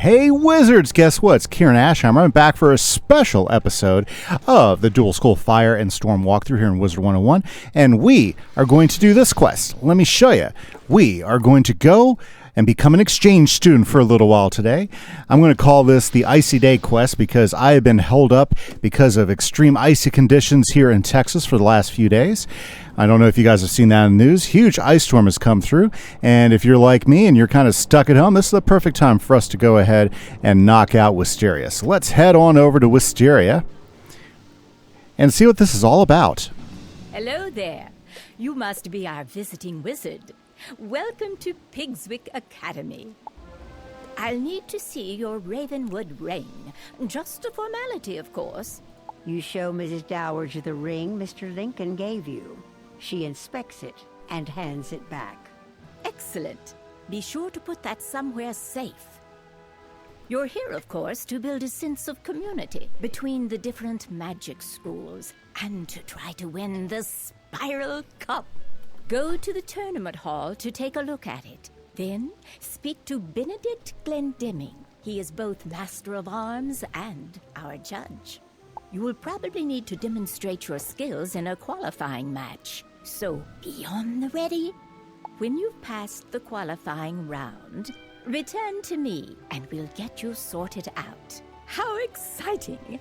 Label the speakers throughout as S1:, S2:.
S1: Hey Wizards, guess what? It's Kieran Ashhammer. I'm back for a special episode of the Dual School Fire and Storm walkthrough here in Wizard101, and we are going to do this quest. Let me show you. We are going to go and become an exchange student for a little while today. I'm going to call this the Icy Day quest because I have been held up because of extreme icy conditions here in Texas for the last few days. I don't know if you guys have seen that in the news. Huge ice storm has come through, and if you're like me and you're kind of stuck at home, this is the perfect time for us to go ahead and knock out Wisteria. So let's head on over to Wisteria and see what this is all about.
S2: Hello there. You must be our visiting wizard. Welcome to Pigswick Academy. I'll need to see your Ravenwood ring. Just a formality, of course.
S3: You show Mrs. Dowager the ring Mr. Lincoln gave you. She inspects it and hands it back.
S2: Excellent. Be sure to put that somewhere safe. You're here, of course, to build a sense of community between the different magic schools and to try to win the Spiral Cup. Go to the tournament hall to take a look at it. Then speak to Benedict Glendemming. He is both Master of Arms and our judge. You will probably need to demonstrate your skills in a qualifying match. So be on the ready. When you've passed the qualifying round, return to me and we'll get you sorted out. How exciting!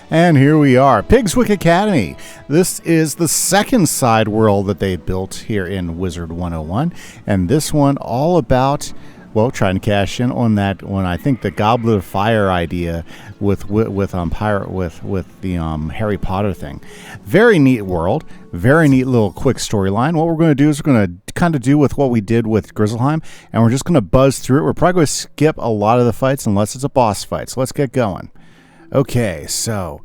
S1: And here we are, Pigswick Academy. This is the second side world that they built here in Wizard101, and this one all about, well, trying to cash in on that one. I think the Goblet of Fire idea with the Harry Potter thing. Very neat world, very neat little quick storyline. What we're going to do is we're going to kind of do with what we did with Grizzleheim, and we're just going to buzz through it. We're probably going to skip a lot of the fights unless it's a boss fight. So let's get going. Okay, so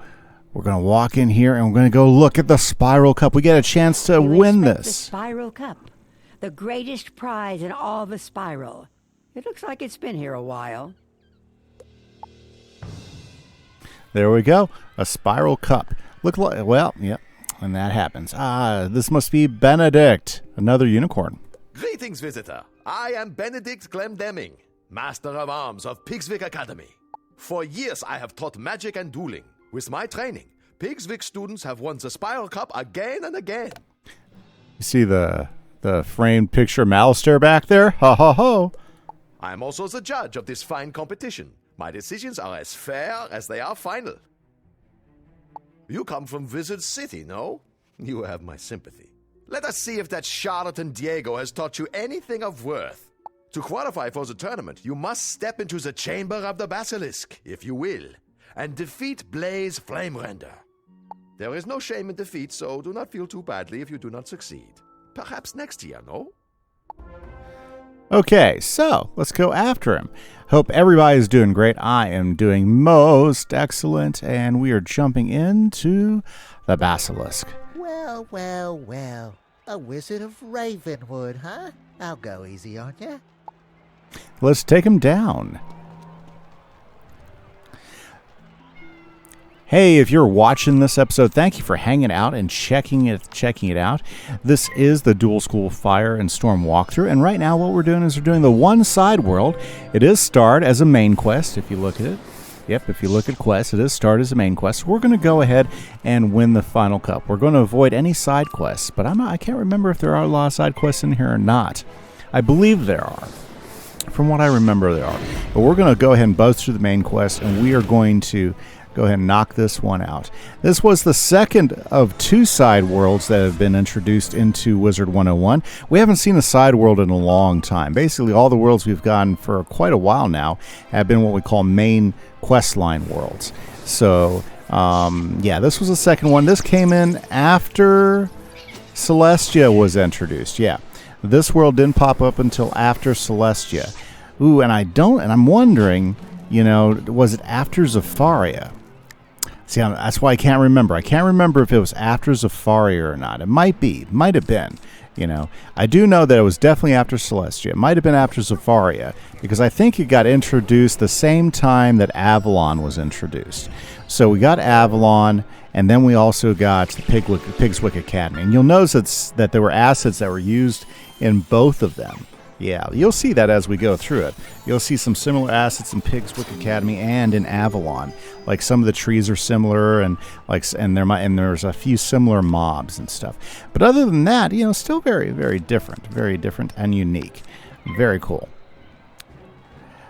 S1: we're going to walk in here and we're going to go look at the Spiral Cup. We get a chance to win this.
S3: The Spiral Cup, the greatest prize in all the Spiral. It looks like it's been here a while.
S1: There we go, a Spiral Cup. Look like, well, yep, and that happens. This must be Benedict, another unicorn.
S4: Greetings, visitor. I am Benedict Glendemming, Master of Arms of Pigswick Academy. For years, I have taught magic and dueling. With my training, Pigswick students have won the Spiral Cup again and again.
S1: You see the framed picture of Malistaire back there? Ha ha ho!
S4: I am also the judge of this fine competition. My decisions are as fair as they are final. You come from Wizard City, no? You have my sympathy. Let us see if that charlatan Diego has taught you anything of worth. To qualify for the tournament, you must step into the Chamber of the Basilisk, if you will, and defeat Blaze Flamerender. There is no shame in defeat, so do not feel too badly if you do not succeed. Perhaps next year, no?
S1: Okay, so let's go after him. Hope everybody's doing great. I am doing most excellent, and we are jumping into the Basilisk.
S5: Well, well, well. A wizard of Ravenwood, huh? I'll go easy on ya.
S1: Let's take him down. Hey, if you're watching this episode, thank you for hanging out and checking it out. This is the Dual School Fire and Storm walkthrough, and right now what we're doing is we're doing the one side world. It is starred as a main quest, if you look at it. Yep, if you look at quests, it is starred as a main quest. We're going to go ahead and win the final cup. We're going to avoid any side quests, but I can't remember if there are a lot of side quests in here or not. I believe there are. From what I remember, there are. But we're going to go ahead and buzz through the main quest, and we are going to go ahead and knock this one out. This was the second of two side worlds that have been introduced into Wizard101. We haven't seen a side world in a long time. Basically, all the worlds we've gotten for quite a while now have been what we call main quest line worlds. So, yeah, this was the second one. This came in after Celestia was introduced. Yeah, this world didn't pop up until after Celestia. Ooh, and I'm wondering, was it after Zafaria? See, that's why I can't remember. I can't remember if it was after Zafaria or not. It might have been. I do know that it was definitely after Celestia. It might have been after Zafaria, because I think it got introduced the same time that Avalon was introduced. So we got Avalon, and then we also got the Pigswick Academy. And you'll notice that there were assets that were used in both of them. Yeah, you'll see that as we go through it. You'll see some similar assets in Pigswick Academy and in Avalon. Like some of the trees are similar, and there's a few similar mobs and stuff. But other than that, still very, very different and unique. Very cool.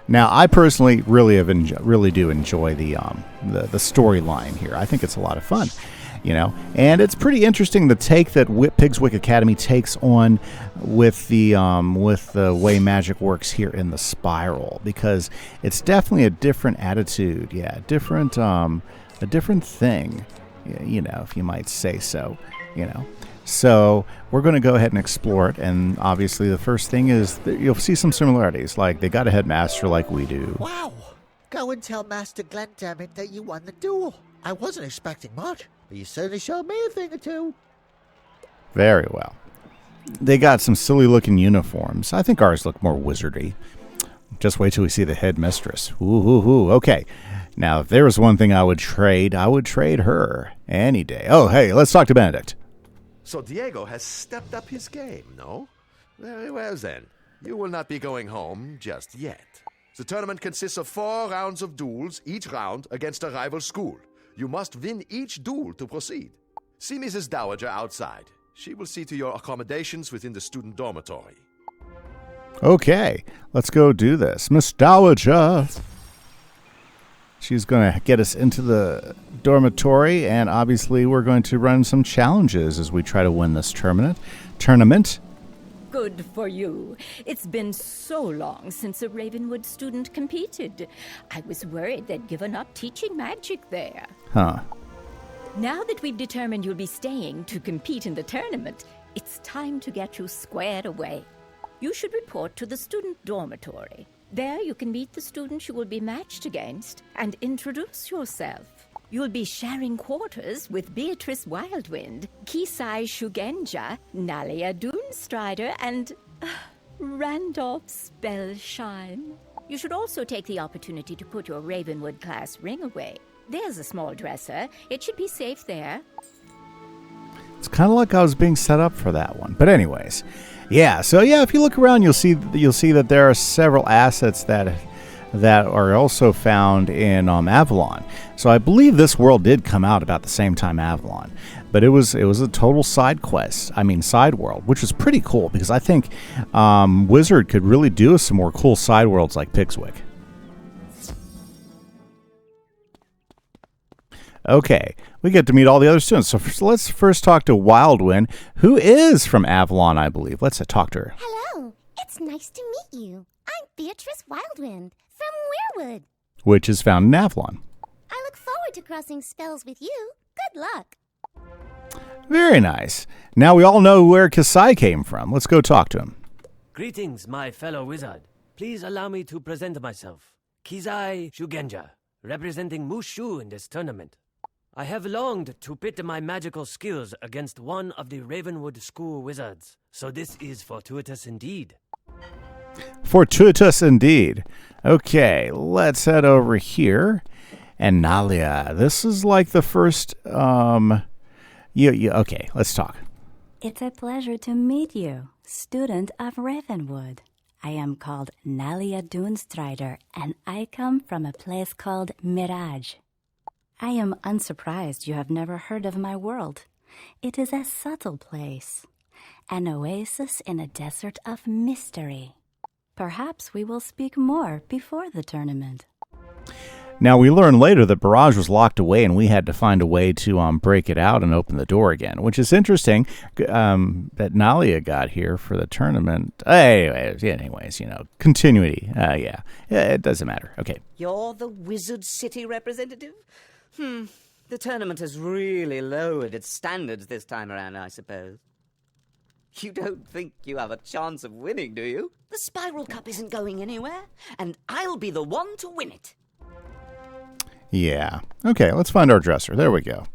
S1: Now, I personally really do enjoy the storyline here. I think it's a lot of fun. And it's pretty interesting the take that Pigswick Academy takes on with the way magic works here in the Spiral, because it's definitely a different attitude, a different thing, if you might say so, So we're going to go ahead and explore it, and obviously the first thing is that you'll see some similarities, like they got a headmaster like we do.
S5: Wow! Go and tell Master Glendammit that you won the duel. I wasn't expecting much, but you certainly showed me a thing or two.
S1: Very well. They got some silly-looking uniforms. I think ours look more wizardy. Just wait till we see the headmistress. Ooh. Okay. Now, if there was one thing I would trade her any day. Oh, hey, let's talk to Benedict.
S4: So Diego has stepped up his game, no? Very well then. You will not be going home just yet. The tournament consists of 4 rounds of duels, each round against a rival school. You must win each duel to proceed. See Mrs. Dowager outside. She will see to your accommodations within the student dormitory.
S1: Okay, let's go do this. Miss Dowager. She's going to get us into the dormitory, and obviously we're going to run some challenges as we try to win this tournament.
S2: Good for you. It's been so long since a Ravenwood student competed. I was worried they'd given up teaching magic there.
S1: Huh.
S2: Now that we've determined you'll be staying to compete in the tournament, it's time to get you squared away. You should report to the student dormitory. There you can meet the students you will be matched against and introduce yourself. You'll be sharing quarters with Beatrice Wildwind, Kisai Shugenja, Nalia Doomstrider, and Randolph Spellshine. You should also take the opportunity to put your Ravenwood class ring away. There's a small dresser. It should be safe there.
S1: It's kind of like I was being set up for that one. But anyways, if you look around, you'll see that there are several assets that are also found in Avalon. So I believe this world did come out about the same time Avalon, but it was a total side world, which is pretty cool because I think Wizard could really do some more cool side worlds like Pigswick. Okay, we get to meet all the other students. So let's first talk to Wildwind, who is from Avalon, I believe. Let's talk to her.
S6: Hello, it's nice to meet you. I'm Beatrice Wildwind from Weirwood,
S1: Which is found in Avalon.
S6: I look forward to crossing spells with you. Good luck.
S1: Very nice. Now we all know where Kisai came from. Let's go talk to him.
S7: Greetings, my fellow wizard. Please allow me to present myself. Kisai Shugenja, representing Mushu in this tournament. I have longed to pit my magical skills against one of the Ravenwood School wizards, so this is fortuitous indeed.
S1: Fortuitous indeed. Okay, let's head over here. And Nalia, this is like the first, okay, let's talk.
S8: It's a pleasure to meet you, student of Ravenwood. I am called Nalia Doomstrider, and I come from a place called Mirage. I am unsurprised you have never heard of my world. It is a subtle place, an oasis in a desert of mystery. Perhaps we will speak more before the tournament.
S1: Now, we learn later that Barrage was locked away and we had to find a way to break it out and open the door again, which is interesting that Nalia got here for the tournament. Anyways, continuity. It doesn't matter. Okay.
S9: You're the Wizard City representative? The tournament has really lowered its standards this time around, I suppose. You don't think you have a chance of winning, do you? The Spiral Cup isn't going anywhere, and I'll be the one to win it.
S1: Yeah. Okay, let's find our dresser. There we go.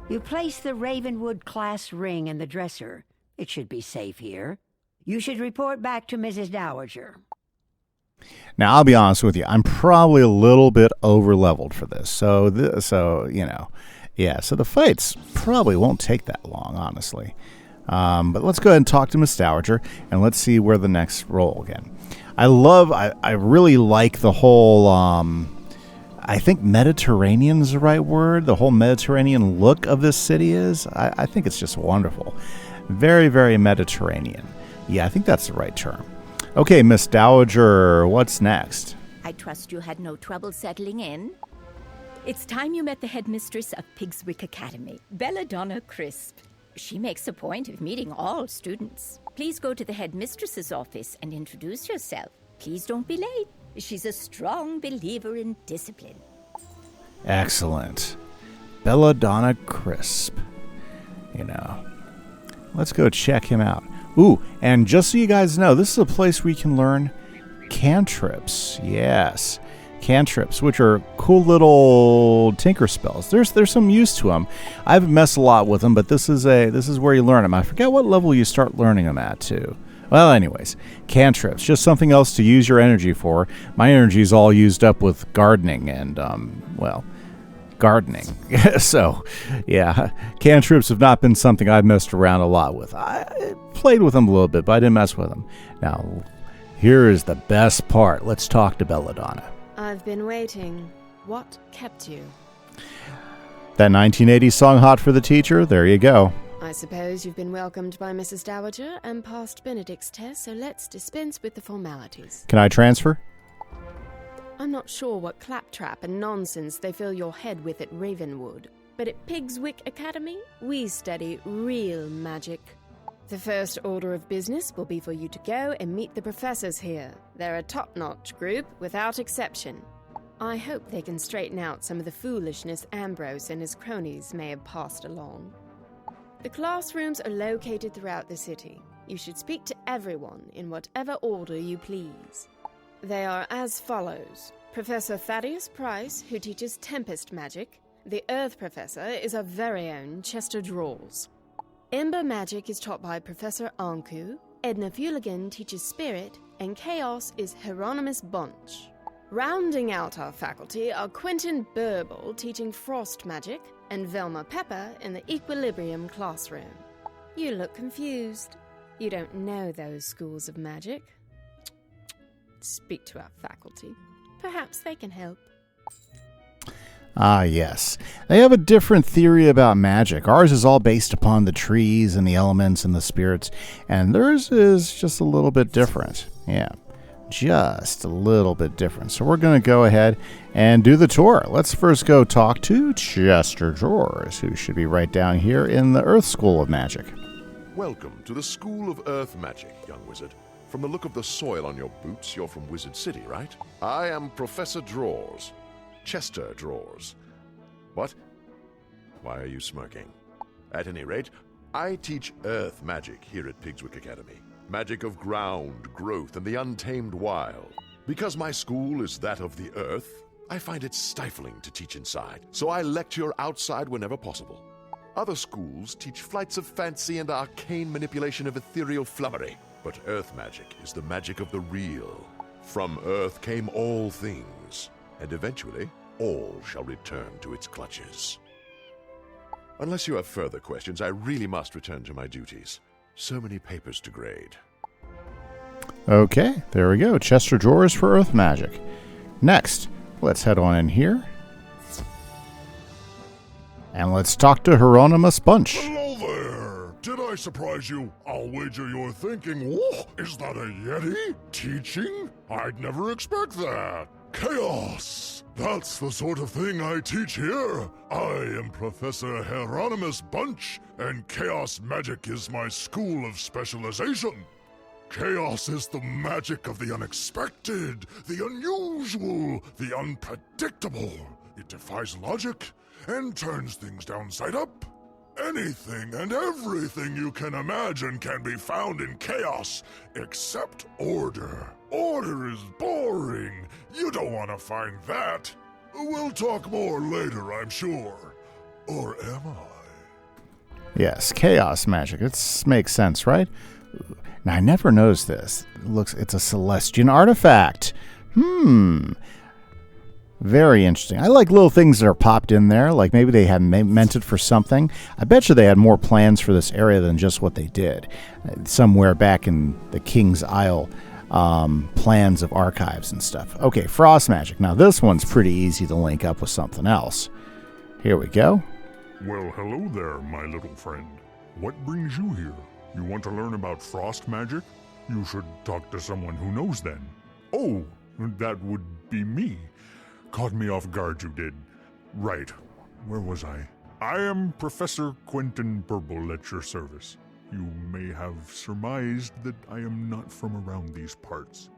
S3: You place the Ravenwood class ring in the dresser. It should be safe here. You should report back to Mrs. Dowager.
S1: Now, I'll be honest with you. I'm probably a little bit over-leveled for this. So the fights probably won't take that long, honestly. But let's go ahead and talk to Miss Dowager, and let's see where the next roll again. I really like the whole, I think Mediterranean is the right word. The whole Mediterranean look of this city is. I think it's just wonderful. Very, very Mediterranean. Yeah, I think that's the right term. Okay, Miss Dowager, what's next?
S2: I trust you had no trouble settling in. It's time you met the headmistress of Pigswick Academy, Belladonna Crisp. She makes a point of meeting all students. Please go to the headmistress's office and introduce yourself. Please don't be late. She's a strong believer in discipline.
S1: Excellent. Belladonna Crisp. Let's go check him out. Ooh, and just so you guys know, this is a place where you can learn cantrips. Yes, cantrips, which are cool little tinker spells. There's some use to them. I haven't messed a lot with them, but this is where you learn them. I forget what level you start learning them at too. Well, anyways, cantrips, just something else to use your energy for. My energy is all used up with gardening and gardening. So, yeah, cantrips have not been something I've messed around a lot with. I played with them a little bit, but I didn't mess with them. Now, here is the best part. Let's talk to Belladonna.
S10: I've been waiting. What kept you?
S1: That 1980s song, Hot for the Teacher? There you go.
S10: I suppose you've been welcomed by Mrs. Dowager and passed Benedict's test, so let's dispense with the formalities.
S1: Can I transfer?
S10: I'm not sure what claptrap and nonsense they fill your head with at Ravenwood, but at Pigswick Academy, we study real magic. The first order of business will be for you to go and meet the professors here. They're a top-notch group, without exception. I hope they can straighten out some of the foolishness Ambrose and his cronies may have passed along. The classrooms are located throughout the city. You should speak to everyone in whatever order you please. They are as follows. Professor Thaddeus Price, who teaches Tempest Magic. The Earth Professor is our very own Chester Drawls. Ember Magic is taught by Professor Anku. Edna Fuligan teaches Spirit, and Chaos is Hieronymus Bunch. Rounding out our faculty are Quentin Burble teaching Frost Magic, and Velma Pepper in the Equilibrium classroom. You look confused. You don't know those schools of magic. Speak to our faculty. Perhaps they can help.
S1: Ah, yes. They have a different theory about magic. Ours is all based upon the trees and the elements and the spirits, and theirs is just a little bit different. Yeah, just a little bit different. So we're going to go ahead and do the tour. Let's first go talk to Chester Drawers, who should be right down here in the Earth School of Magic.
S11: Welcome to the School of Earth Magic, young wizard. From the look of the soil on your boots, you're from Wizard City, right? I am Professor Drawers. Chester Drawers. What? Why are you smirking? At any rate, I teach Earth Magic here at Pigswick Academy. Magic of ground, growth, and the untamed wild. Because my school is that of the Earth, I find it stifling to teach inside, so I lecture outside whenever possible. Other schools teach flights of fancy and arcane manipulation of ethereal flummery. But Earth Magic is the magic of the real. From Earth came all things, and eventually, all shall return to its clutches. Unless you have further questions, I really must return to my duties. So many papers to grade.
S1: Okay, there we go. Chester Drawers for Earth Magic. Next, let's head on in here. And let's talk to Hieronymus Bunch.
S12: Hello there! Did I surprise you? I'll wager you're thinking, whoa, is that a Yeti? Teaching? I'd never expect that. Chaos! That's the sort of thing I teach here. I am Professor Hieronymus Bunch, and Chaos Magic is my school of specialization. Chaos is the magic of the unexpected, the unusual, the unpredictable. It defies logic and turns things downside up. Anything and everything you can imagine can be found in chaos, except order. Order is boring. You don't want to find that. We'll talk more later, I'm sure. Or am I?
S1: Yes, chaos magic. It makes sense, right? Now, I never noticed this. It's a Celestian artifact. Very interesting. I like little things that are popped in there, like maybe they had meant it for something. I bet you they had more plans for this area than just what they did. Somewhere back in the King's Isle, plans of archives and stuff. Okay, frost magic. Now this one's pretty easy to link up with something else. Here we go.
S12: Well, hello there, my little friend. What brings you here? You want to learn about frost magic? You should talk to someone who knows then. Oh, that would be me. Caught me off guard, you did. Right. Where was I? I am Professor Quentin Burble at your service. You may have surmised that I am not from around these parts.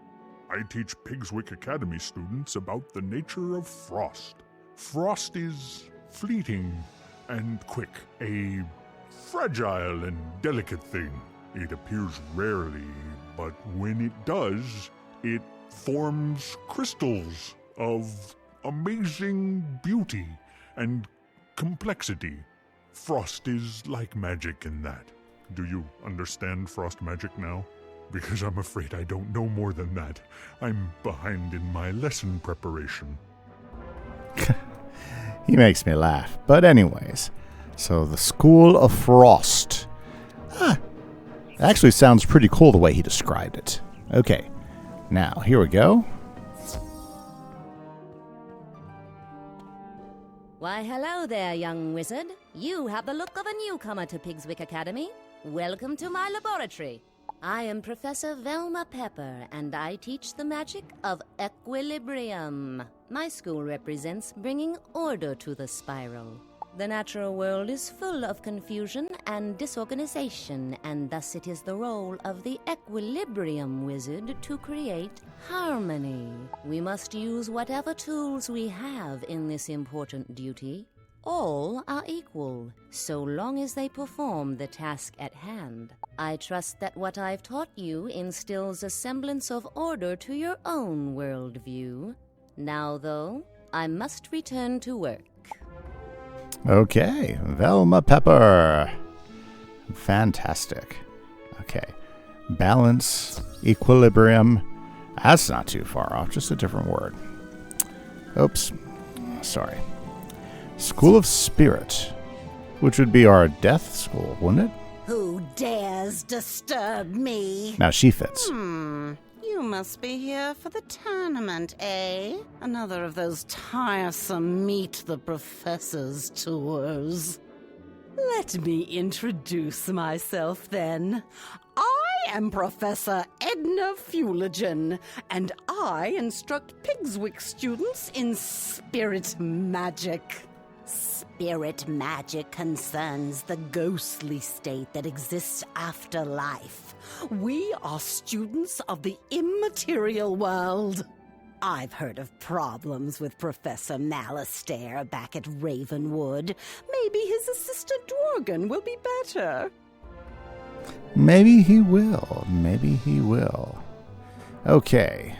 S12: I teach Pigswick Academy students about the nature of frost. Frost is fleeting and quick, a fragile and delicate thing. It appears rarely, but when it does, it forms crystals of amazing beauty and complexity. Frost is like magic in that. Do you understand frost magic now? Because I'm afraid I don't know more than that. I'm behind in my lesson preparation.
S1: He makes me laugh. But anyways, so the School of Frost. Actually sounds pretty cool the way he described it. Okay, now here we go.
S13: Why, hello there, young wizard. You have the look of a newcomer to Pigswick Academy. Welcome to my laboratory. I am Professor Velma Pepper, and I teach the magic of equilibrium. My school represents bringing order to the spiral. The natural world is full of confusion and disorganization, and thus it is the role of the equilibrium wizard to create harmony. We must use whatever tools we have in this important duty. All are equal, so long as they perform the task at hand. I trust that what I've taught you instills a semblance of order to your own worldview. Now, though, I must return to work.
S1: Okay, Velma Pepper. Fantastic. Okay, balance, equilibrium. That's not too far off, just a different word. Oops, sorry. School of Spirit, which would be our death school, wouldn't it?
S14: Who dares disturb me?
S1: Now she fits.
S14: You must be here for the tournament, eh? Another of those tiresome meet the professors tours. Let me introduce myself then. I am Professor Edna Fuligen, and I instruct Pigswick students in spirit magic. Spirit magic concerns the ghostly state that exists after life. We are students of the immaterial world. I've heard of problems with Professor Malastair back at Ravenwood. Maybe his assistant Dragoon will be better.
S1: Maybe he will. Maybe he will. Okay.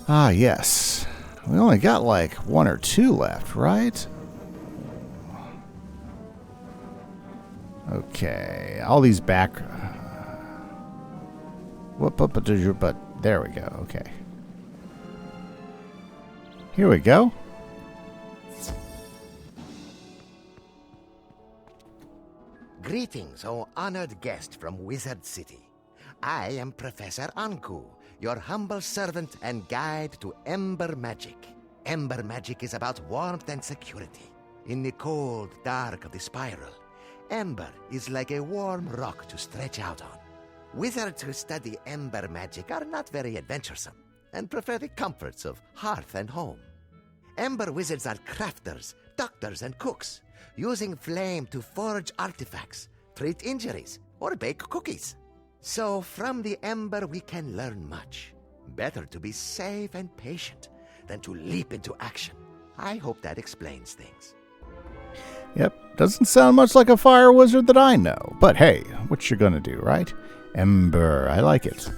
S1: Ah, yes. We only got like 1 or 2 left, right? Okay. All these back... But there we go. Okay. Here we go.
S15: Greetings, O honored guest from Wizard City. I am Professor Anku, your humble servant and guide to Ember Magic. Ember Magic is about warmth and security. In the cold dark of the spiral, Ember is like a warm rock to stretch out on. Wizards who study Ember Magic are not very adventuresome and prefer the comforts of hearth and home. Ember Wizards are crafters, doctors, and cooks, using flame to forge artifacts, treat injuries, or bake cookies. So from the Ember we can learn much. Better to be safe and patient than to leap into action. I hope that explains things.
S1: Yep, doesn't sound much like a fire wizard that I know. But hey, what you gonna do, right? Ember, I like it.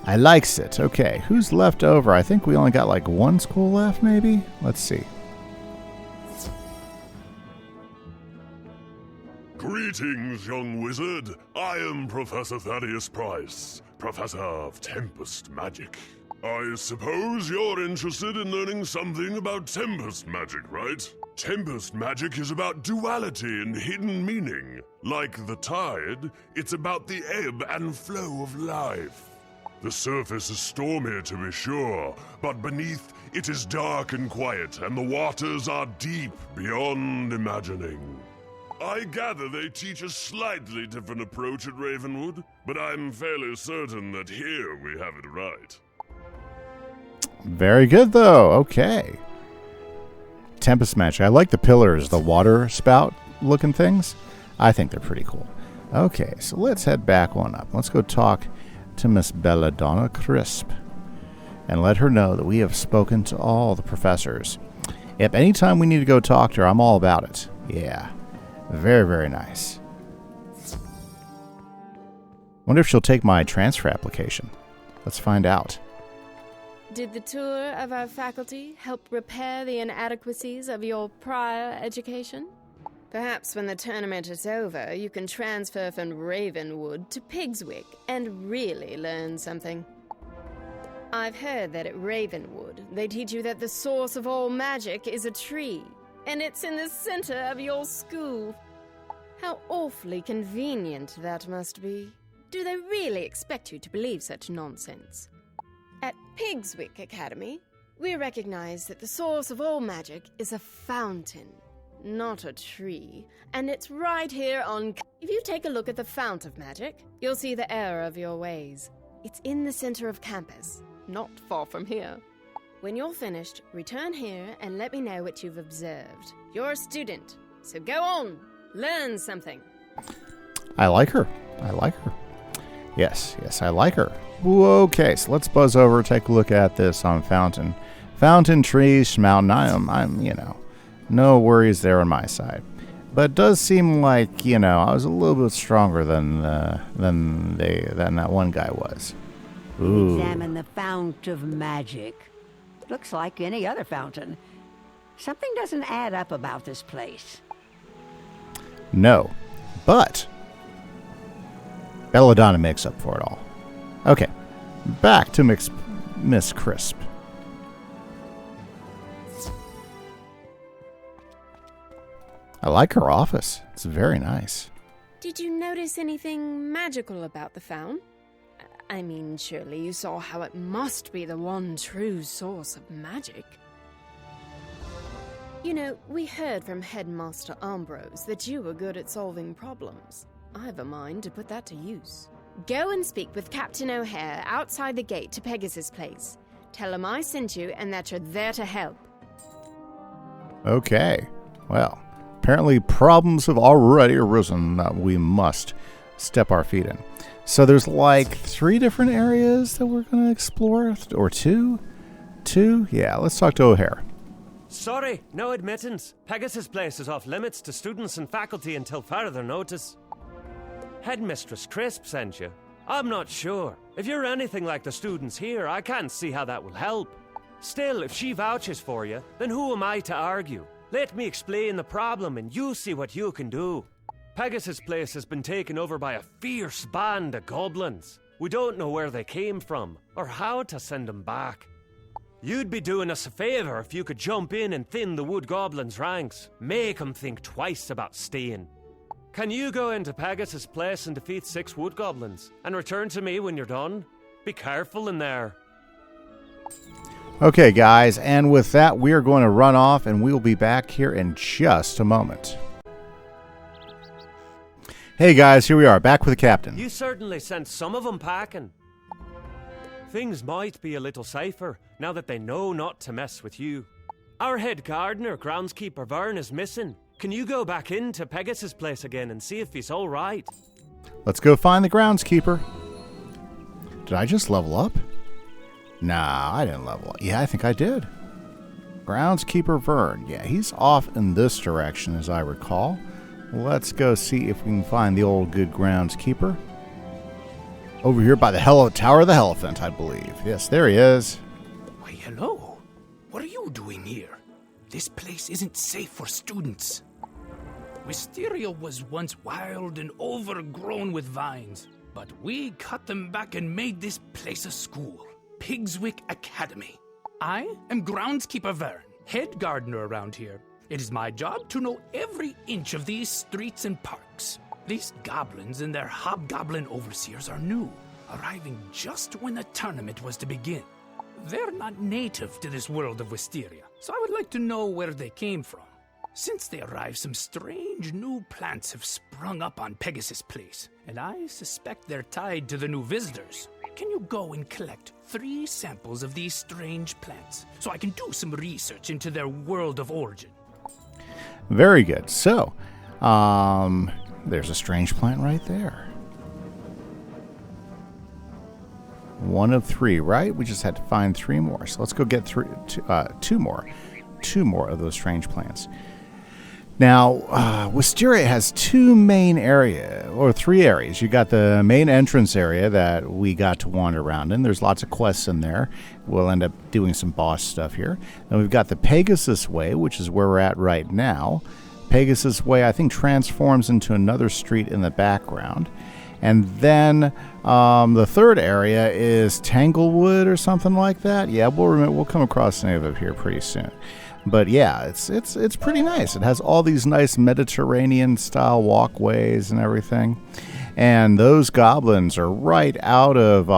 S1: I likes it. Okay, who's left over? I think we only got like 1 school left, maybe? Let's see.
S12: Greetings, young wizard. I am Professor Thaddeus Price, Professor of Tempest Magic. I suppose you're interested in learning something about Tempest magic, right? Tempest magic is about duality and hidden meaning. Like the tide, it's about the ebb and flow of life. The surface is stormy, to be sure, but beneath it is dark and quiet, and the waters are deep beyond imagining. I gather they teach a slightly different approach at Ravenwood, but I'm fairly certain that here we have it right.
S1: Very good, though. Okay. Tempest magic. I like the pillars, the water spout looking things. I think they're pretty cool. Okay, so let's head back one up. Let's go talk to Miss Belladonna Crisp and let her know that we have spoken to all the professors. If anytime we need to go talk to her, I'm all about it. Yeah. Very, very nice. Wonder if she'll take my transfer application. Let's find out.
S10: Did the tour of our faculty help repair the inadequacies of your prior education? Perhaps when the tournament is over, you can transfer from Ravenwood to Pigswick and really learn something. I've heard that at Ravenwood, they teach you that the source of all magic is a tree, and it's in the center of your school. How awfully convenient that must be. Do they really expect you to believe such nonsense? At Pigswick Academy, we recognize that the source of all magic is a fountain, not a tree, and it's right here on... If you take a look at the fount of magic, you'll see the error of your ways. It's in the center of campus, not far from here. When you're finished, return here and let me know what you've observed. You're a student, so go on, learn something.
S1: I like her. Yes, I like her. Okay, so let's buzz over, take a look at this on fountain. Fountain, trees, mountain. I'm, no worries there on my side. But it does seem like, I was a little bit stronger than that one guy was. Ooh.
S3: Examine the fount of magic. Looks like any other fountain. Something doesn't add up about this place.
S1: No, but Belladonna makes up for it all. Okay, back to Miss Crisp. I like her office. It's very nice.
S10: Did you notice anything magical about the fount? I mean, surely you saw how it must be the one true source of magic. We heard from Headmaster Ambrose that you were good at solving problems. I've a mind to put that to use. Go and speak with Captain O'Hare outside the gate to Pegasus Place. Tell him I sent you and that you're there to help.
S1: Okay. Well, apparently problems have already arisen that we must step our feet in. So there's like 3 different areas that we're going to explore, or 2? 2? Yeah, let's talk to O'Hare.
S7: Sorry, no admittance. Pegasus Place is off limits to students and faculty until further notice. Headmistress Crisp sent you. I'm not sure. If you're anything like the students here, I can't see how that will help. Still, if she vouches for you, then who am I to argue? Let me explain the problem and you see what you can do. Pegasus Place has been taken over by a fierce band of goblins. We don't know where they came from, or how to send them back. You'd be doing us a favor if you could jump in and thin the wood goblins' ranks. Make them think twice about staying. Can you go into Pegasus Place and defeat 6 wood goblins, and return to me when you're done? Be careful in there.
S1: Okay, guys, and with that, we are going to run off, and we'll be back here in just a moment. Hey, guys, here we are, back with the captain.
S7: You certainly sent some of them packing. Things might be a little safer now that they know not to mess with you. Our head gardener, groundskeeper Vern, is missing. Can you go back into Pegasus Place again and see if he's all right?
S1: Let's go find the groundskeeper. Did I just level up? Nah, I didn't level up. Yeah, I think I did. Groundskeeper Vern. Yeah, he's off in this direction, as I recall. Let's go see if we can find the old good groundskeeper. Over here by the Tower of the Elephant, I believe. Yes, there he is.
S16: Why, hello. What are you doing here? This place isn't safe for students. Wisteria was once wild and overgrown with vines, but we cut them back and made this place a school. Pigswick Academy. I am groundskeeper Vern, head gardener around here. It is my job to know every inch of these streets and parks. These goblins and their hobgoblin overseers are new, arriving just when the tournament was to begin. They're not native to this world of Wisteria, so I would like to know where they came from. Since they arrived, some strange new plants have sprung up on Pegasus Place, and I suspect they're tied to the new visitors. Can you go and collect 3 samples of these strange plants so I can do some research into their world of origin?
S1: Very good. So, there's a strange plant right there. 1 of 3, right? We just had to find 3 more. So let's go get 2 more. 2 more of those strange plants. Now, Wisteria has 2 main areas, or 3 areas. You got the main entrance area that we got to wander around in. There's lots of quests in there. We'll end up doing some boss stuff here. Then we've got the Pegasus Way, which is where we're at right now. Pegasus Way, I think, transforms into another street in the background. And then the 3rd area is Tanglewood or something like that. Yeah, we'll come across any of it here pretty soon. But yeah, it's pretty nice. It has all these nice Mediterranean-style walkways and everything. And those goblins are right out of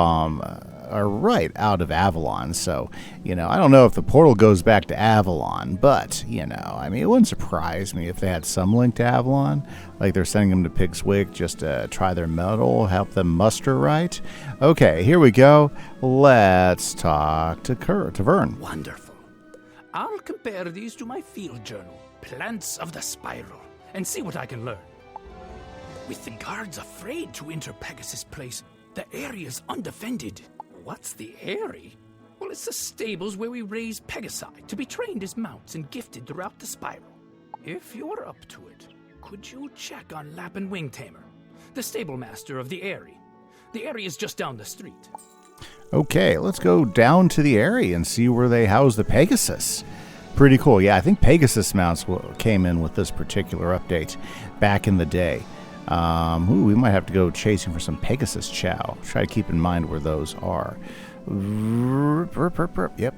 S1: Avalon. So, I don't know if the portal goes back to Avalon, but, I mean, it wouldn't surprise me if they had some link to Avalon. Like they're sending them to Pigswick just to try their mettle, help them muster right. Okay, here we go. Let's talk to Vern.
S16: Wonderful. I'll compare these to my field journal, Plants of the Spiral, and see what I can learn. With the guards afraid to enter Pegasus Place, the area's undefended. What's the area? Well, it's the stables where we raise Pegasi to be trained as mounts and gifted throughout the spiral. If you're up to it, could you check on Lap and Wing Tamer, the stable master of the area? The area's just down the street.
S1: Okay, let's go down to the area and see where they house the Pegasus. Pretty cool. Yeah, I think Pegasus mounts came in with this particular update back in the day. We might have to go chasing for some Pegasus chow. Try to keep in mind where those are. Yep.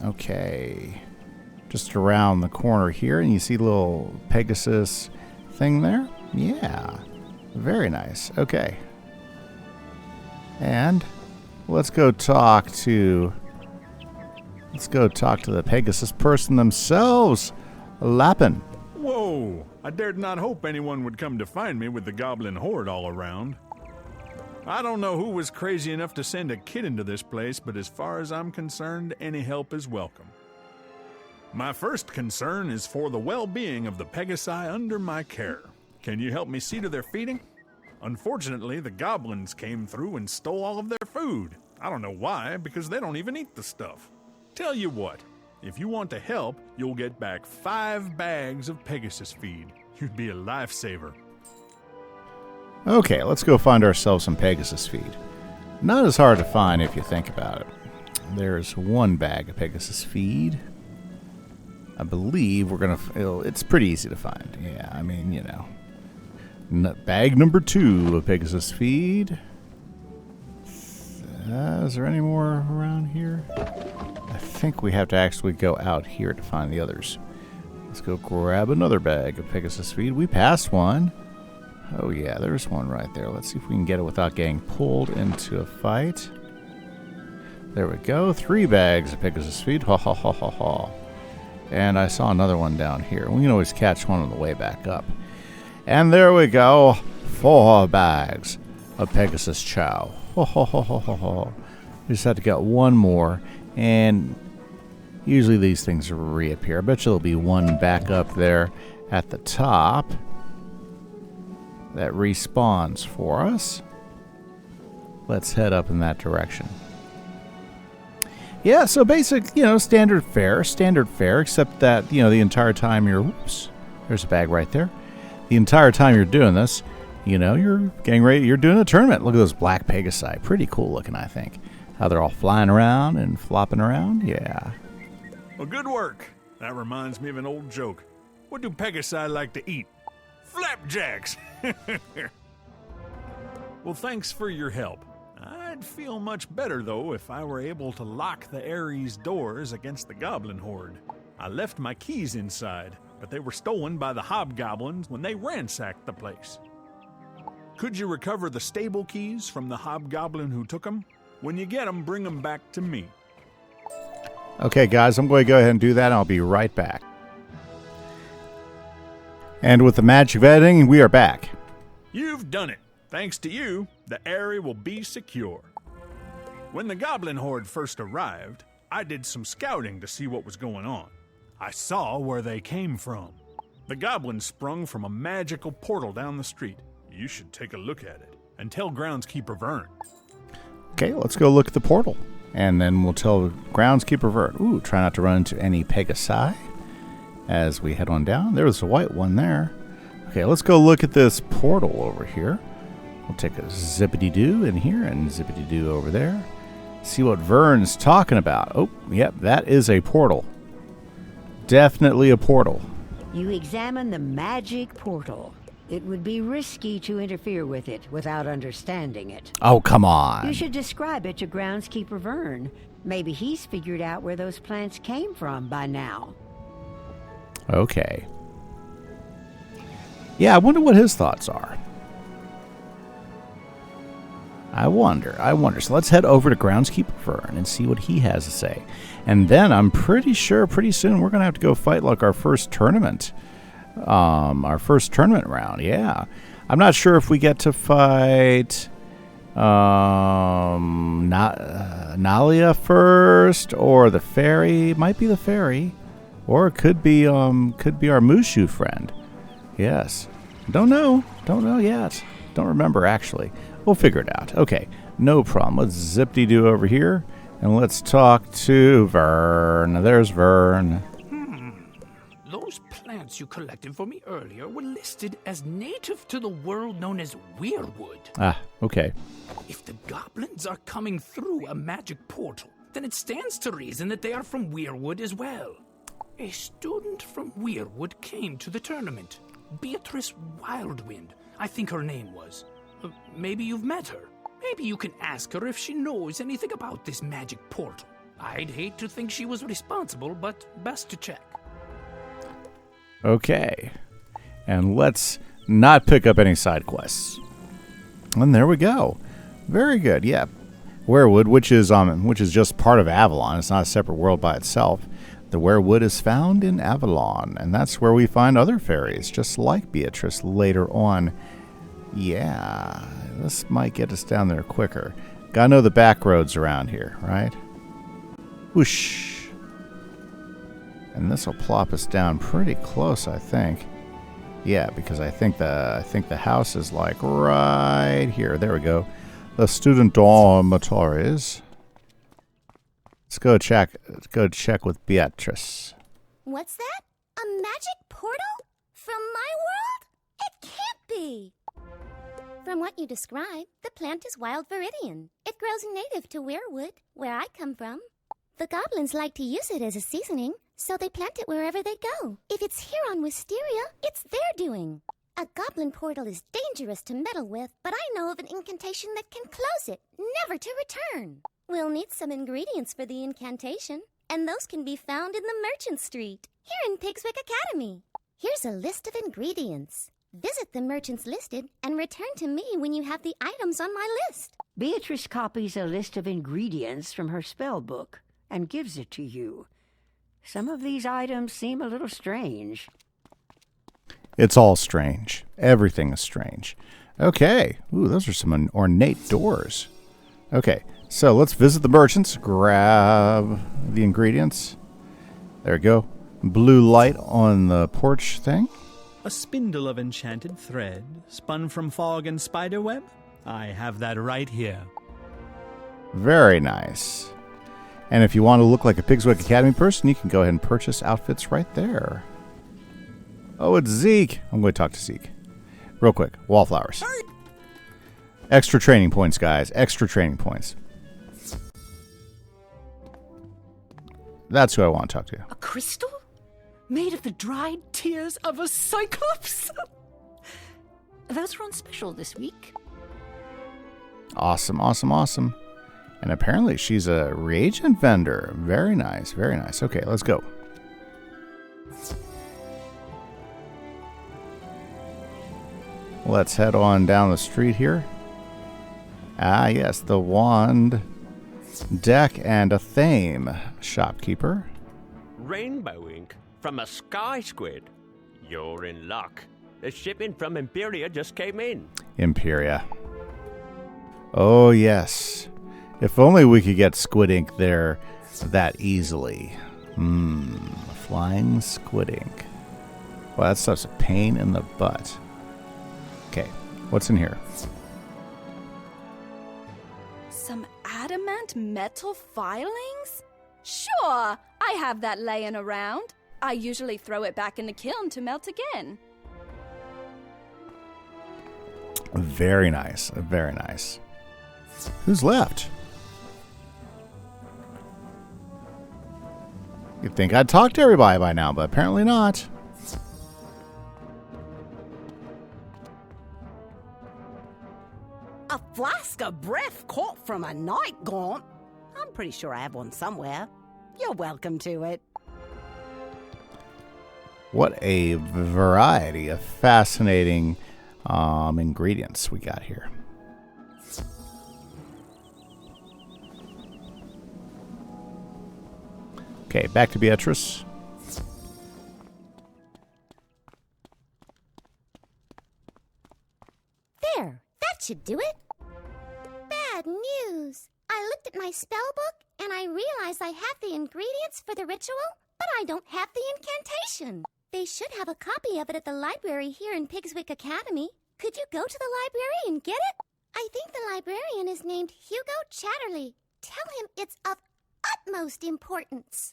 S1: Okay. Just around the corner here, and you see a little Pegasus thing there? Yeah. Very nice. Okay. And let's go talk to the Pegasus person themselves, Lappin.
S17: Whoa! I dared not hope anyone would come to find me with the goblin horde all around. I don't know who was crazy enough to send a kid into this place, but as far as I'm concerned, any help is welcome. My first concern is for the well-being of the Pegasi under my care. Can you help me see to their feeding? Unfortunately, the goblins came through and stole all of their food. I don't know why, because they don't even eat the stuff. Tell you what, if you want to help, you'll get back 5 bags of Pegasus feed. You'd be a lifesaver.
S1: Okay, let's go find ourselves some Pegasus feed. Not as hard to find if you think about it. There's 1 bag of Pegasus feed. I believe it's pretty easy to find. Yeah, I mean, Bag number 2 of Pegasus feed. Is there any more around here? I think we have to actually go out here to find the others. Let's go grab another bag of Pegasus feed. We passed one. Oh yeah, there's one right there. Let's see if we can get it without getting pulled into a fight. There we go. 3 bags of Pegasus feed. Ha ha ha ha ha. And I saw another one down here. We can always catch one on the way back up. And there we go. 4 bags of Pegasus chow. Ho ho ho ho ho ho. We just had to get 1 more. And usually these things reappear. I bet you there'll be 1 back up there at the top that respawns for us. Let's head up in that direction. Yeah, so basic, standard fare, except that, the entire time whoops, there's a bag right there. The entire time you're doing this, you're getting ready, you're doing a tournament. Look at those black Pegasi. Pretty cool looking, I think. How they're all flying around and flopping around. Yeah.
S17: Well, good work. That reminds me of an old joke. What do Pegasi like to eat? Flapjacks! Well, thanks for your help. I I'd feel much better, though, if I were able to lock the Ares doors against the goblin horde. I left my keys inside, but they were stolen by the hobgoblins when they ransacked the place. Could you recover the stable keys from the hobgoblin who took them? When you get them, bring them back to me.
S1: Okay, guys, I'm going to go ahead and do that, and I'll be right back. And with the magic of editing, we are back.
S17: You've done it. Thanks to you, the area will be secure. When the goblin horde first arrived, I did some scouting to see what was going on. I saw where they came from. The goblins sprung from a magical portal down the street. You should take a look at it and tell Groundskeeper Vern.
S1: Okay, let's go look at the portal. And then we'll tell Groundskeeper Vern. Ooh, try not to run into any Pegasi as we head on down. There was a white one there. Okay, let's go look at this portal over here. We'll take a zippity-doo in here and zippity-doo over there. See what Vern's talking about. Oh, yep, that is a portal. Definitely a portal.
S3: You examine the magic portal. It would be risky to interfere with it without understanding it.
S1: Oh, come on.
S3: You should describe it to Groundskeeper Vern. Maybe he's figured out where those plants came from by now.
S1: Okay. Yeah, I wonder what his thoughts are. I wonder. So let's head over to Groundskeeper Vern and see what he has to say. And then I'm pretty sure pretty soon we're going to have to go fight like our first tournament. Our first tournament round, yeah. I'm not sure if we get to fight Nalia first or the fairy. Might be the fairy. Or it could be our Mushu friend. Yes. Don't know yet. Don't remember, actually. We'll figure it out. Okay, no problem. Let's zip-de-doo over here, and let's talk to Vern. There's Vern.
S16: Those plants you collected for me earlier were listed as native to the world known as Weirwood.
S1: Ah, okay.
S16: If the goblins are coming through a magic portal, then it stands to reason that they are from Weirwood as well. A student from Weirwood came to the tournament. Beatrice Wildwind, I think her name was. Maybe you've met her. Maybe you can ask her if she knows anything about this magic portal. I'd hate to think she was responsible, but best to check.
S1: Okay. And let's not pick up any side quests. And there we go. Very good. Yeah. Weirwood, which is just part of Avalon. It's not a separate world by itself. The Weirwood is found in Avalon, and that's where we find other fairies, just like Beatrice later on. Yeah, this might get us down there quicker. Gotta know the back roads around here, right? Whoosh. And this will plop us down pretty close, I think. Yeah, because I think the house is like right here. There we go. The student dormitories. Let's go check with Beatrice.
S6: What's that? A magic portal? From my world? It can't be! From what you describe, the plant is wild viridian. It grows native to Weirwood, where I come from. The goblins like to use it as a seasoning, so they plant it wherever they go. If it's here on Wisteria, it's their doing. A goblin portal is dangerous to meddle with, but I know of an incantation that can close it, never to return. We'll need some ingredients for the incantation, and those can be found in the Merchant Street, here in Pigswick Academy. Here's a list of ingredients. Visit the merchants listed and return to me when you have the items on my list.
S3: Beatrice copies a list of ingredients from her spell book and gives it to you. Some of these items seem a little strange.
S1: It's all strange. Everything is strange. Okay. Ooh, those are some ornate doors. Okay, so let's visit the merchants. Grab the ingredients. There we go. Blue light on the porch thing.
S18: A spindle of enchanted thread, spun from fog and spiderweb? I have that right here.
S1: Very nice. And if you want to look like a Pigswick Academy person, you can go ahead and purchase outfits right there. Oh, it's Zeke. I'm going to talk to Zeke. Real quick. Wallflowers. Extra training points, guys. Extra training points. That's who I want to talk to.
S19: A crystal? Made of the dried tears of a cyclops? Those are on special this week.
S1: Awesome, awesome, awesome. And apparently she's a reagent vendor. Very nice, very nice. Okay, let's go. Let's head on down the street here. Ah, yes, the wand, deck, and a thame. Shopkeeper.
S20: Rainbow ink from a sky squid. You're in luck. The shipment from Imperia just came in.
S1: Imperia. Oh, yes. If only we could get squid ink there that easily. Flying squid ink. Well, that stuff's a pain in the butt. Okay, what's in here?
S21: Some adamant metal filings? Sure, I have that laying around. I usually throw it back in the kiln to melt again.
S1: Very nice, very nice. Who's left? You'd think I'd talk to everybody by now, but apparently not.
S14: A flask of breath caught from a night gaunt. I'm pretty sure I have one somewhere. You're welcome to it.
S1: What a variety of fascinating ingredients we got here. Okay, back to Beatrice.
S6: There, that should do it. Bad news. I looked at my spell book and I realized I have the ingredients for the ritual, but I don't have the incantation. They should have a copy of it at the library here in Pigswick Academy. Could you go to the library and get it? I think the librarian is named Hugo Chatterley. Tell him it's of utmost importance.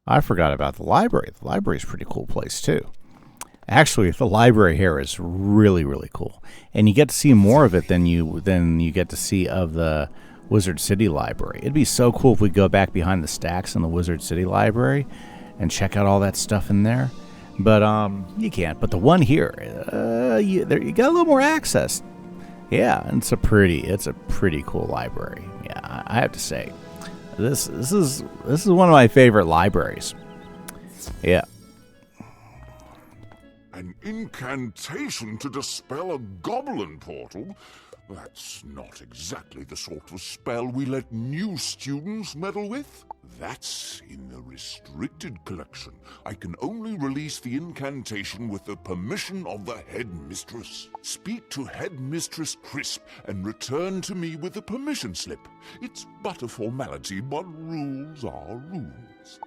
S1: I forgot about the library. The library's a pretty cool place, too. Actually, the library here is really, really cool. And you get to see more of it than you get to see of the Wizard City Library. It'd be so cool if we go back behind the stacks in the Wizard City Library and check out all that stuff in there. But you can't. But the one here, you got a little more access. Yeah, and it's a pretty cool library. Yeah, I have to say, this is one of my favorite libraries. Yeah.
S12: An incantation to dispel a goblin portal? That's not exactly the sort of spell we let new students meddle with. That's in the restricted collection. I can only release the incantation with the permission of the headmistress. Speak to Headmistress Crisp and return to me with the permission slip. It's but a formality, but rules are rules.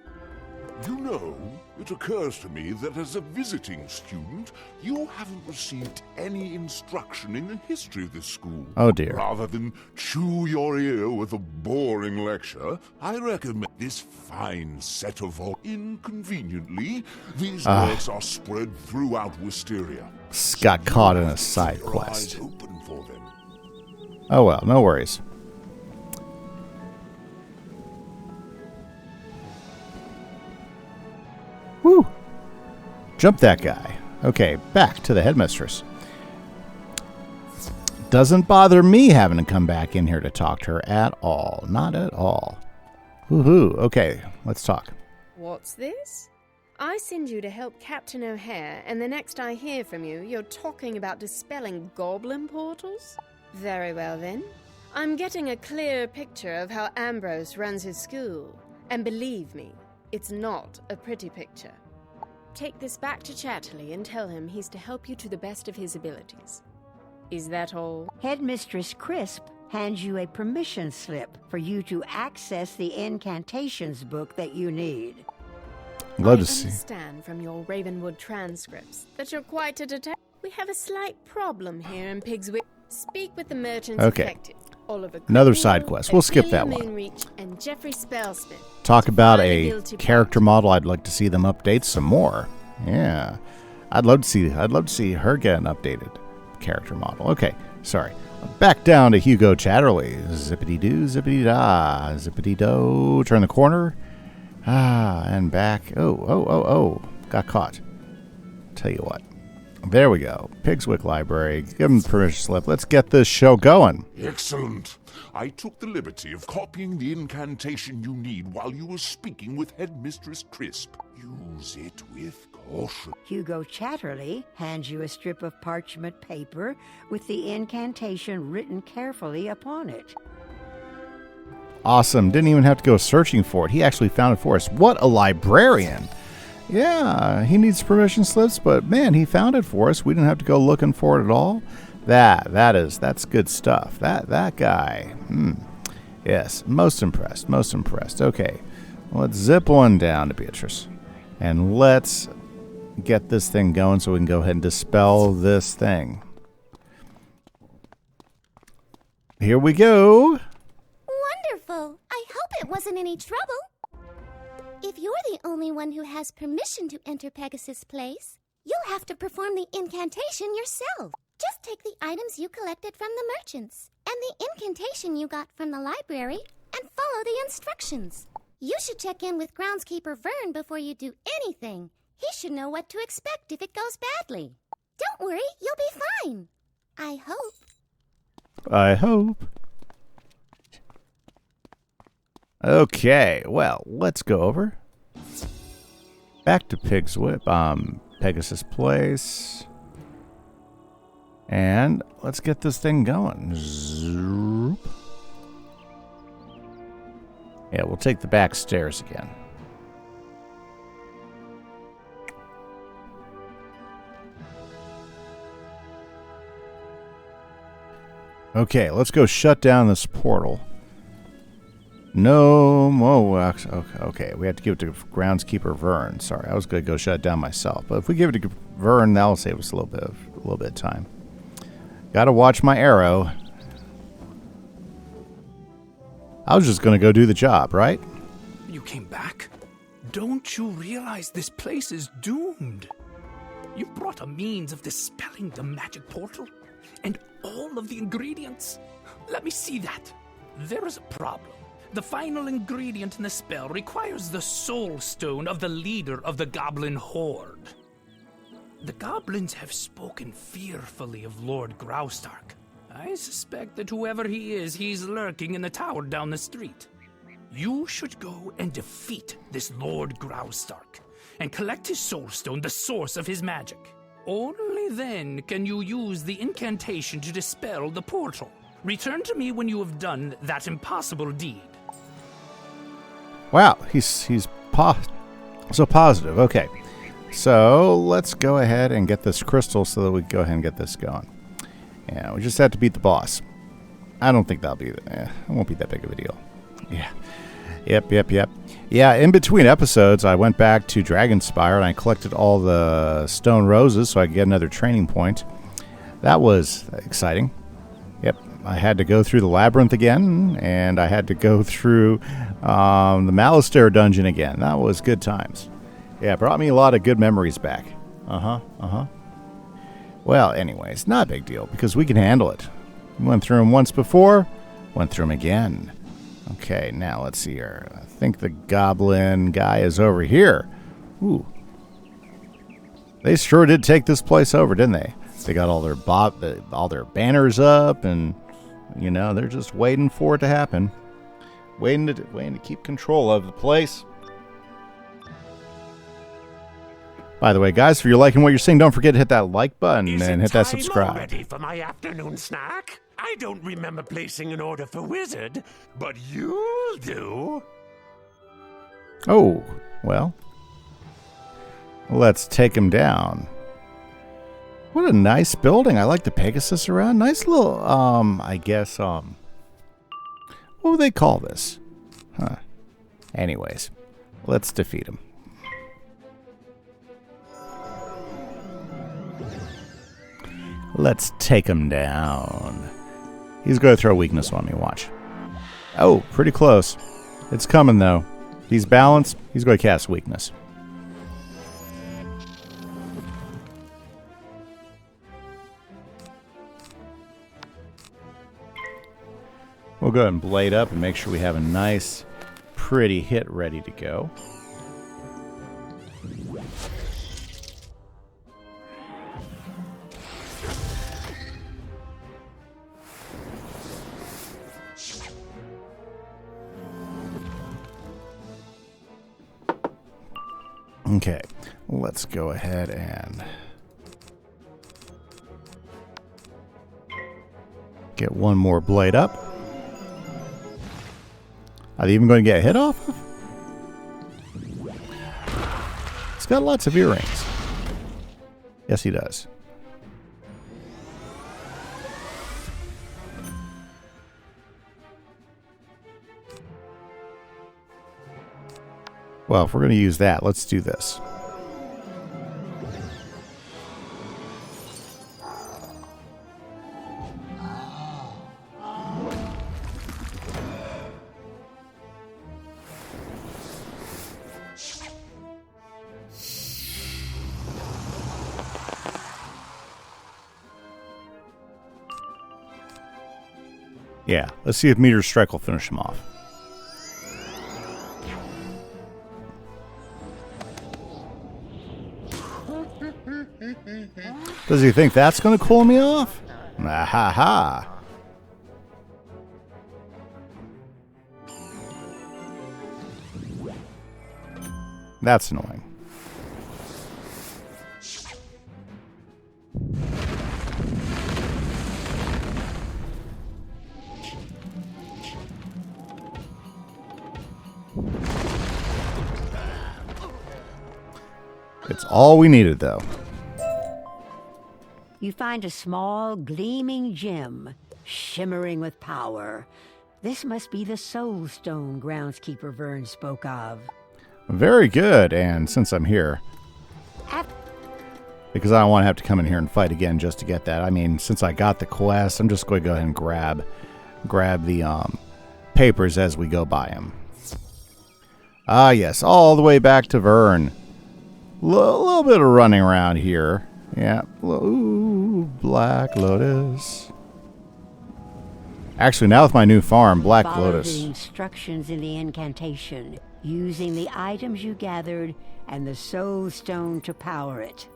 S12: You know, it occurs to me that as a visiting student, you haven't received any instruction in the history of this school.
S1: Oh, dear.
S12: Rather than chew your ear with a boring lecture, I recommend this fine set of inconveniently, these works are spread throughout Wisteria.
S1: Got caught in a side quest. Oh well, no worries. Woo! Jump that guy. Okay, back to the headmistress. Doesn't bother me having to come back in here to talk to her at all. Not at all. Woohoo. Okay, let's talk.
S10: What's this? I send you to help Captain O'Hare, and the next I hear from you, you're talking about dispelling goblin portals? Very well then. I'm getting a clear picture of how Ambrose runs his school. And believe me, it's not a pretty picture. Take this back to Chatterley and tell him he's to help you to the best of his abilities. Is that all?
S3: Headmistress Crisp hands you a permission slip for you to access the incantations book that you need.
S1: Love to see.
S10: I understand from your Ravenwood transcripts that you're quite a detective. We have a slight problem here in Pigswick. Speak with the merchants affected.
S1: Another side quest. We'll skip that one.
S10: Moonreach and Jeffrey Spellsmith.
S1: Talk about a character model. I'd like to see them update some more. Yeah, I'd love to see her get an updated character model. Okay, sorry. Back down to Hugo Chatterley. Zippity doo, zippity da, zippity do. Turn the corner. And back. Oh. Got caught. Tell you what. There we go. Pigswick Library. Give him the permission slip. Let's get this show going.
S12: Excellent. I took the liberty of copying the incantation you need while you were speaking with Headmistress Crisp. Use it with caution.
S3: Hugo Chatterley hands you a strip of parchment paper with the incantation written carefully upon it.
S1: Awesome. Didn't even have to go searching for it. He actually found it for us. What a librarian. Yeah, he needs permission slips, but man, he found it for us. We didn't have to go looking for it at all. That's good stuff. That guy. Yes, most impressed. Okay, let's zip one down to Beatrice, and let's get this thing going so we can go ahead and dispel this thing. Here we go.
S6: Wonderful. I hope it wasn't any trouble. If you're the only one who has permission to enter Pegasus Place, you'll have to perform the incantation yourself. Just take the items you collected from the merchants and the incantation you got from the library and follow the instructions. You should check in with groundskeeper Vern before you do anything. He should know what to expect if it goes badly. Don't worry, you'll be fine. I hope.
S1: Okay, well, let's go over. Back to Pegasus Place. And let's get this thing going. Zoop. Yeah, we'll take the back stairs again. Okay, let's go shut down this portal. No more. Okay, we have to give it to groundskeeper Vern. Sorry, I was going to go shut it down myself, but if we give it to Vern, that'll save us a little bit of time. Got to watch my arrow. I was just going to go do the job, right?
S16: You came back? Don't you realize this place is doomed? You brought a means of dispelling the magic portal and all of the ingredients. Let me see that. There is a problem. The final ingredient in the spell requires the soul stone of the leader of the goblin horde. The goblins have spoken fearfully of Lord Growlstark. I suspect that whoever he is, he's lurking in the tower down the street. You should go and defeat this Lord Growlstark and collect his soul stone, the source of his magic. Only then can you use the incantation to dispel the portal. Return to me when you have done that impossible deed.
S1: Wow, he's so positive. Okay, so let's go ahead and get this crystal so that we can go ahead and get this going. Yeah, we just have to beat the boss. I don't think it won't be that big of a deal. Yeah. Yep. Yeah, in between episodes, I went back to Dragonspire and I collected all the stone roses so I could get another training point. That was exciting. Yep, I had to go through the labyrinth again, and I had to go through the Malistaire dungeon again. That was good times. Yeah, it brought me a lot of good memories back. Well, anyways, not a big deal, because we can handle it. We went through them once before, went through them again. Okay, now let's see here. I think the goblin guy is over here. Ooh. They sure did take this place over, didn't they? They got all their banners up, and you know they're just waiting for it to happen, waiting to keep control of the place. By the way, guys, if you're liking what you're seeing, don't forget to hit that like button and hit that subscribe.
S20: Ready for my afternoon snack? I don't remember placing an order for Wizard, but you'll do.
S1: Oh, well, let's take him down. What a nice building. I like the Pegasus around. Nice little, I guess, what would they call this? Huh. Anyways, let's defeat him. Let's take him down. He's going to throw weakness on me, watch. Oh, pretty close. It's coming, though. He's balanced. He's going to cast weakness. We'll go ahead and blade up and make sure we have a nice, pretty hit ready to go. Okay, let's go ahead and get one more blade up. Are they even going to get a hit off of? It's got lots of earrings. Yes, he does. Well, if we're going to use that, let's do this. Yeah, let's see if Meteor Strike will finish him off. Does he think that's going to cool me off? Ah ha ha. That's annoying. It's all we needed, though.
S3: You find a small, gleaming gem, shimmering with power. This must be the soul stone groundskeeper Vern spoke of.
S1: Very good, and since I'm here, because I don't want to have to come in here and fight again just to get that. I mean, since I got the quest, I'm just going to go ahead and grab the papers as we go by them. Ah, yes, all the way back to Vern. Little bit of running around here. Yeah. Ooh, Black Lotus. Actually, now with my new farm, Black Lotus.
S3: Follow the instructions in the incantation, using the items you gathered and the soul stone to power it.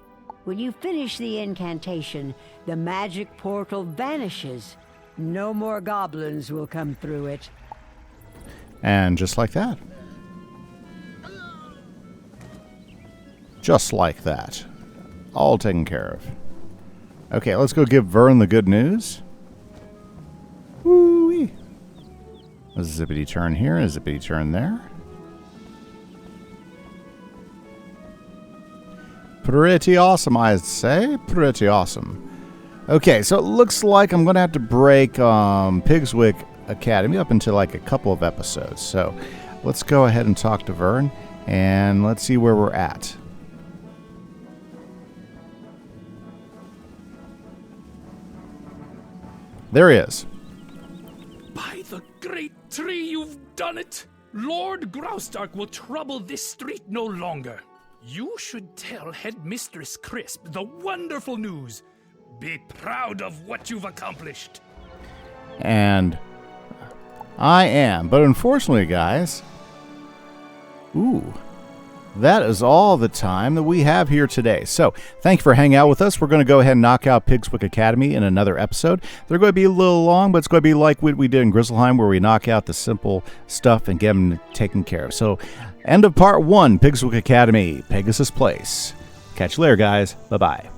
S3: When you finish the incantation, the magic portal vanishes. No more goblins will come through it.
S1: And just like that. Just like that. All taken care of. Okay, let's go give Vern the good news. Woo-wee. A zippity turn here, a zippity turn there. Pretty awesome, I'd say. Pretty awesome. Okay, so it looks like I'm going to have to break Pigswick Academy up into like a couple of episodes. So let's go ahead and talk to Vern, and let's see where we're at. There he is.
S16: By the great tree, you've done it! Lord Growlstark will trouble this street no longer. You should tell Headmistress Crisp the wonderful news. Be proud of what you've accomplished.
S1: And I am, but unfortunately, guys, that is all the time that we have here today. So, thank you for hanging out with us. We're going to go ahead and knock out Pigswick Academy in another episode. They're going to be a little long, but it's going to be like what we did in Grizzleheim, where we knock out the simple stuff and get them taken care of. So, end of part 1, Pigswick Academy, Pegasus Place. Catch you later, guys. Bye-bye.